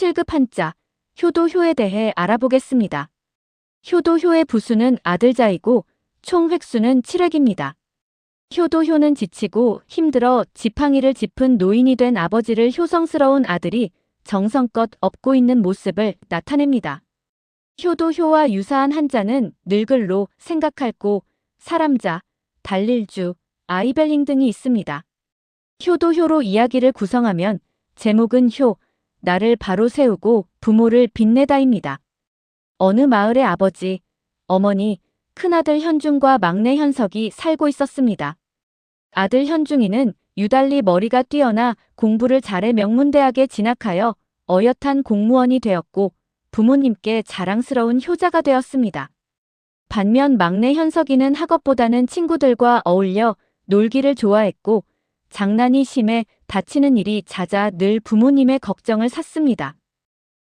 7급 한자, 효도효에 대해 알아보겠습니다. 효도효의 부수는 아들자이고 총 획수는 7획입니다. 효도효는 지치고 힘들어 지팡이를 짚은 노인이 된 아버지를 효성스러운 아들이 정성껏 업고 있는 모습을 나타냅니다. 효도효와 유사한 한자는 늙을로, 생각할고, 사람자, 달릴주, 아이벨링 등이 있습니다. 효도효로 이야기를 구성하면 제목은 효, 나를 바로 세우고 부모를 빛내다입니다. 어느 마을의 아버지, 어머니, 큰아들 현중과 막내 현석이 살고 있었습니다. 아들 현중이는 유달리 머리가 뛰어나 공부를 잘해 명문대학에 진학하여 어엿한 공무원이 되었고 부모님께 자랑스러운 효자가 되었습니다. 반면 막내 현석이는 학업보다는 친구들과 어울려 놀기를 좋아했고 장난이 심해 다치는 일이 잦아 늘 부모님의 걱정을 샀습니다.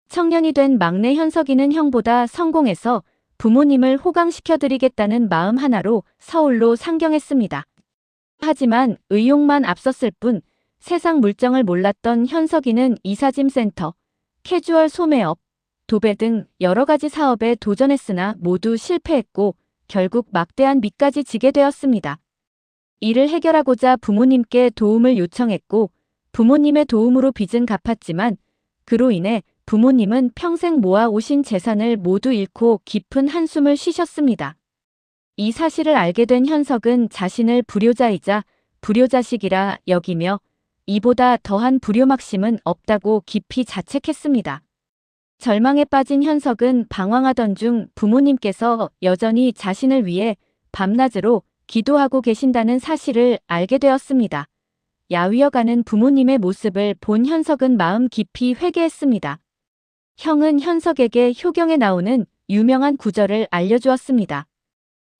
청년이 된 막내 현석이는 형보다 성공해서 부모님을 호강시켜드리겠다는 마음 하나로 서울로 상경했습니다. 하지만 의욕만 앞섰을 뿐 세상 물정을 몰랐던 현석이는 이사짐센터, 캐주얼 소매업, 도배 등 여러 가지 사업에 도전했으나 모두 실패했고 결국 막대한 빚까지 지게 되었습니다. 이를 해결하고자 부모님께 도움을 요청했고 부모님의 도움으로 빚은 갚았지만 그로 인해 부모님은 평생 모아 오신 재산을 모두 잃고 깊은 한숨을 쉬셨습니다. 이 사실을 알게 된 현석은 자신을 불효자이자 불효자식이라 여기며 이보다 더한 불효막심은 없다고 깊이 자책했습니다. 절망에 빠진 현석은 방황하던 중 부모님께서 여전히 자신을 위해 밤낮으로 기도하고 계신다는 사실을 알게 되었습니다. 야위어가는 부모님의 모습을 본 현석은 마음 깊이 회개했습니다. 형은 현석에게 효경에 나오는 유명한 구절을 알려주었습니다.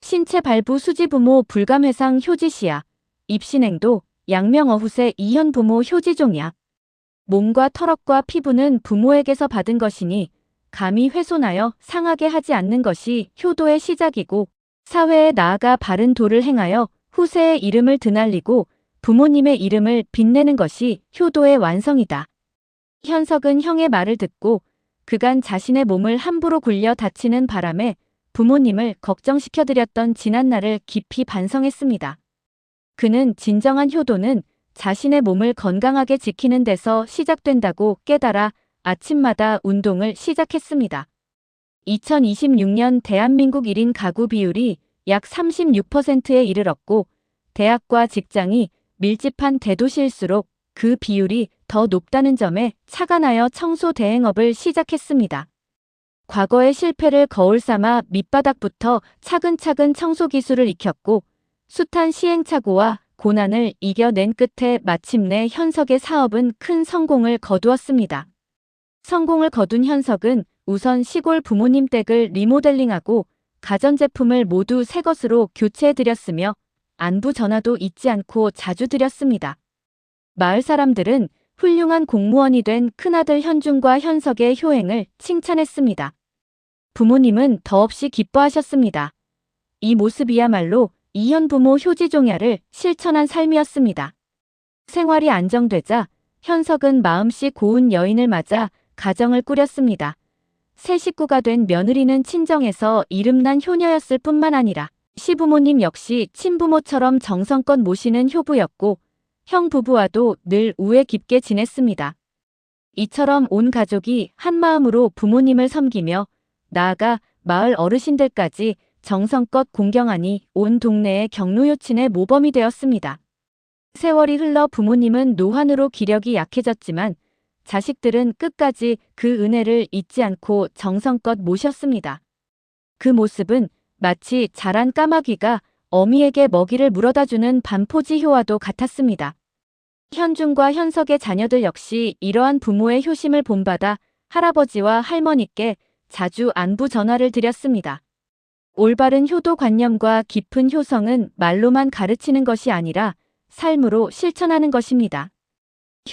신체 발부 수지부모 불감회상 효지시야. 입신행도 양명어후세 이현부모 효지종이야. 몸과 털업과 피부는 부모에게서 받은 것이니 감히 훼손하여 상하게 하지 않는 것이 효도의 시작이고 사회에 나아가 바른 도를 행하여 후세의 이름을 드날리고 부모님의 이름을 빛내는 것이 효도의 완성이다. 현석은 형의 말을 듣고 그간 자신의 몸을 함부로 굴려 다치는 바람에 부모님을 걱정시켜드렸던 지난날을 깊이 반성했습니다. 그는 진정한 효도는 자신의 몸을 건강하게 지키는 데서 시작된다고 깨달아 아침마다 운동을 시작했습니다. 2026년 대한민국 1인 가구 비율이 약 36%에 이르렀고 대학과 직장이 밀집한 대도시일수록 그 비율이 더 높다는 점에 착안하여 청소 대행업을 시작했습니다. 과거의 실패를 거울 삼아 밑바닥부터 차근차근 청소 기술을 익혔고 숱한 시행착오와 고난을 이겨낸 끝에 마침내 현석의 사업은 큰 성공을 거두었습니다. 성공을 거둔 현석은 우선 시골 부모님 댁을 리모델링하고 가전제품을 모두 새 것으로 교체해드렸으며 안부 전화도 잊지 않고 자주 드렸습니다. 마을 사람들은 훌륭한 공무원이 된 큰아들 현중과 현석의 효행을 칭찬했습니다. 부모님은 더없이 기뻐하셨습니다. 이 모습이야말로 이현부모 효지종야를 실천한 삶이었습니다. 생활이 안정되자 현석은 마음씨 고운 여인을 맞아 가정을 꾸렸습니다. 새 식구가 된 며느리는 친정에서 이름난 효녀였을 뿐만 아니라 시부모님 역시 친부모처럼 정성껏 모시는 효부였고 형 부부와도 늘 우애 깊게 지냈습니다. 이처럼 온 가족이 한마음으로 부모님을 섬기며 나아가 마을 어르신들까지 정성껏 공경하니 온 동네의 경로요친의 모범이 되었습니다. 세월이 흘러 부모님은 노환으로 기력이 약해졌지만 자식들은 끝까지 그 은혜를 잊지 않고 정성껏 모셨습니다. 그 모습은 마치 자란 까마귀가 어미에게 먹이를 물어다주는 반포지효와도 같았습니다. 현중과 현석의 자녀들 역시 이러한 부모의 효심을 본받아 할아버지와 할머니께 자주 안부 전화를 드렸습니다. 올바른 효도관념과 깊은 효성은 말로만 가르치는 것이 아니라 삶으로 실천하는 것입니다.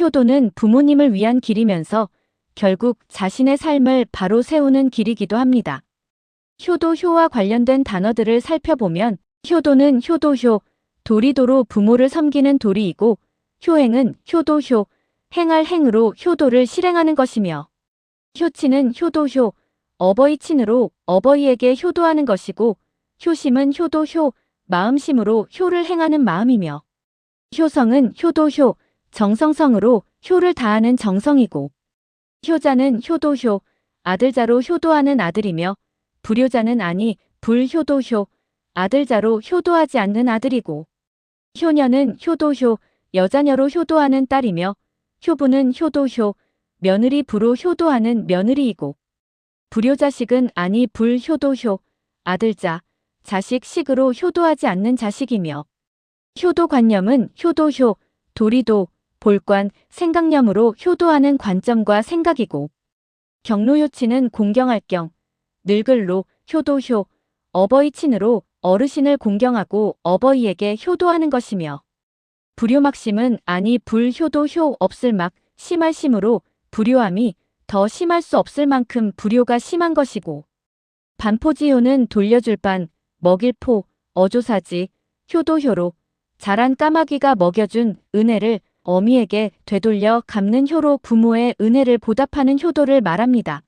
효도는 부모님을 위한 길이면서 결국 자신의 삶을 바로 세우는 길이기도 합니다. 효도효와 관련된 단어들을 살펴보면 효도는 효도효, 도리도로 부모를 섬기는 도리이고 효행은 효도효, 행할 행으로 효도를 실행하는 것이며 효치는 효도효, 어버이친으로 어버이에게 효도하는 것이고 효심은 효도효, 마음심으로 효를 행하는 마음이며 효성은 효도효, 정성성으로 효를 다하는 정성이고 효자는 효도효, 아들자로 효도하는 아들이며 불효자는 아니 불효도효, 아들자로 효도하지 않는 아들이고 효녀는 효도효, 여자녀로 효도하는 딸이며 효부는 효도효, 며느리 부로 효도하는 며느리이고 불효자식은 아니 불효도효, 아들자, 자식식으로 효도하지 않는 자식이며 효도관념은 효도효, 도리도, 볼관, 생각념으로 효도하는 관점과 생각이고 경로효치는 공경할 경, 늙을로, 효도효, 어버이친으로 어르신을 공경하고 어버이에게 효도하는 것이며 불효막심은 아니 불효도효 없을막, 심할심으로 불효함이 더 심할 수 없을 만큼 불효가 심한 것이고 반포지효는 돌려줄 반, 먹일 포, 어조사지, 효도효로 자란 까마귀가 먹여준 은혜를 어미에게 되돌려 갚는 효로 부모의 은혜를 보답하는 효도를 말합니다.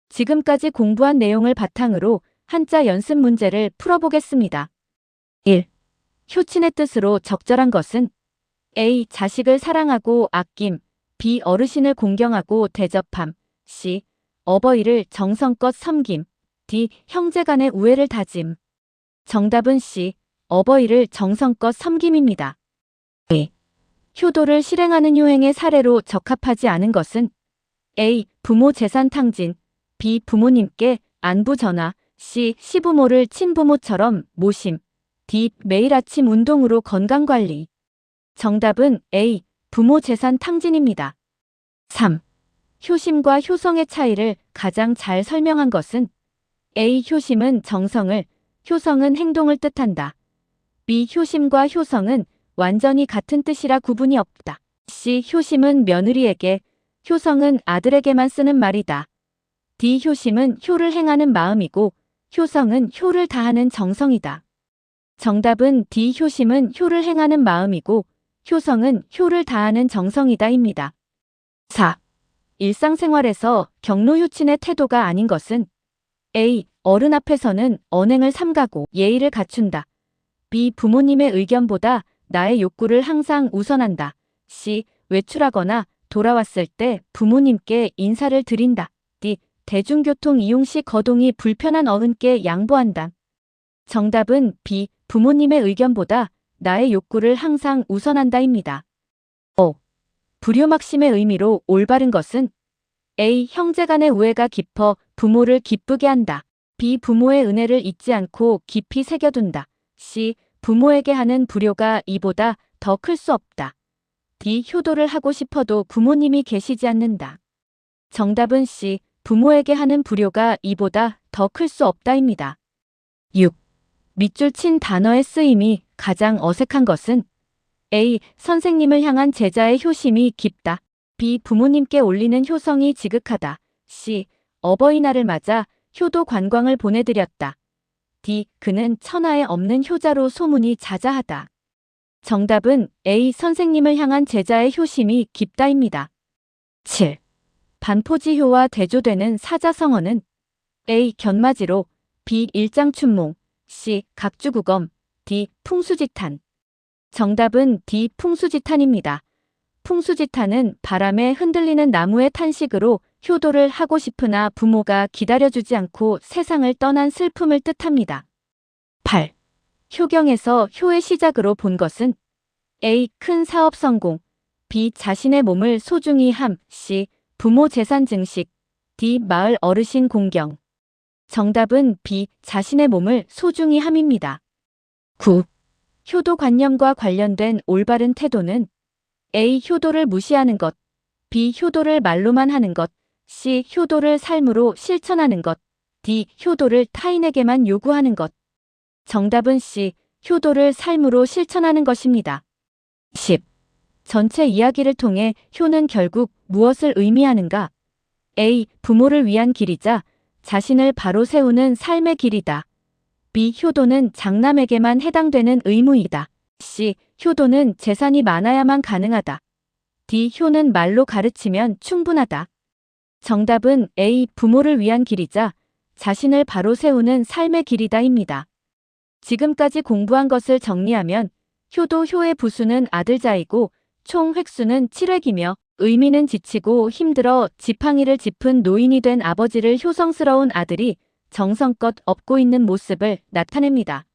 지금까지 공부한 내용을 바탕으로 한자 연습 문제를 풀어보겠습니다. 1. 효친의 뜻으로 적절한 것은 A. 자식을 사랑하고 아낌, B. 어르신을 공경하고 대접함, C. 어버이를 정성껏 섬김, D. 형제간의 우애를 다짐. 정답은 C. 어버이를 정성껏 섬김입니다. A. 효도를 실행하는 효행의 사례로 적합하지 않은 것은 A. 부모 재산 탕진, B. 부모님께 안부 전화, C. 시부모를 친부모처럼 모심, D. 매일 아침 운동으로 건강관리. 정답은 A. 부모 재산 탕진입니다. 3. 효심과 효성의 차이를 가장 잘 설명한 것은 A. 효심은 정성을, 효성은 행동을 뜻한다. B. 효심과 효성은 완전히 같은 뜻이라 구분이 없다. C. 효심은 며느리에게, 효성은 아들에게만 쓰는 말이다. D. 효심은 효를 행하는 마음이고 효성은 효를 다하는 정성이다. 정답은 D. 효심은 효를 행하는 마음이고 효성은 효를 다하는 정성이다입니다. 4. 일상생활에서 경로효친의 태도가 아닌 것은 A. 어른 앞에서는 언행을 삼가고 예의를 갖춘다. B. 부모님의 의견보다 나의 욕구를 항상 우선한다. C. 외출하거나 돌아왔을 때 부모님께 인사를 드린다. D. 대중교통 이용 시 거동이 불편한 어른께 양보한다. 정답은 B. 부모님의 의견보다 나의 욕구를 항상 우선한다입니다. 5. 불효막심의 의미로 올바른 것은 A. 형제간의 우애가 깊어 부모를 기쁘게 한다. B. 부모의 은혜를 잊지 않고 깊이 새겨둔다. C. 부모에게 하는 불효가 이보다 더 클 수 없다. D. 효도를 하고 싶어도 부모님이 계시지 않는다. 정답은 C. 부모에게 하는 불효가 이보다 더 클 수 없다입니다. 6. 밑줄 친 단어의 쓰임이 가장 어색한 것은 A. 선생님을 향한 제자의 효심이 깊다. B. 부모님께 올리는 효성이 지극하다. C. 어버이날을 맞아 효도 관광을 보내드렸다. D. 그는 천하에 없는 효자로 소문이 자자하다. 정답은 A. 선생님을 향한 제자의 효심이 깊다입니다. 7. 반포지효와 대조되는 사자성어는 A. 견마지로, B. 일장춘몽, C. 각주구검, D. 풍수지탄. 정답은 D. 풍수지탄입니다. 풍수지탄은 바람에 흔들리는 나무의 탄식으로 효도를 하고 싶으나 부모가 기다려주지 않고 세상을 떠난 슬픔을 뜻합니다. 8. 효경에서 효의 시작으로 본 것은 A. 큰 사업 성공, B. 자신의 몸을 소중히 함, C. 부모 재산 증식, D. 마을 어르신 공경. 정답은 B. 자신의 몸을 소중히 함입니다. 9. 효도관념과 관련된 올바른 태도는 A. 효도를 무시하는 것, B. 효도를 말로만 하는 것, C. 효도를 삶으로 실천하는 것, D. 효도를 타인에게만 요구하는 것. 정답은 C. 효도를 삶으로 실천하는 것입니다. 10. 전체 이야기를 통해 효는 결국 무엇을 의미하는가? A. 부모를 위한 길이자 자신을 바로 세우는 삶의 길이다. B. 효도는 장남에게만 해당되는 의무이다. C. 효도는 재산이 많아야만 가능하다. D. 효는 말로 가르치면 충분하다. 정답은 A. 부모를 위한 길이자 자신을 바로 세우는 삶의 길이다입니다. 지금까지 공부한 것을 정리하면 효도 효의 부수는 아들자이고 총 획수는 7획이며 의미는 지치고 힘들어 지팡이를 짚은 노인이 된 아버지를 효성스러운 아들이 정성껏 업고 있는 모습을 나타냅니다.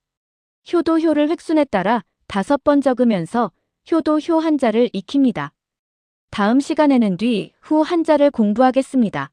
효도 효를 획순에 따라 5번 적으면서 효도 효 한자를 익힙니다. 다음 시간에는 뒤, 후 한자를 공부하겠습니다.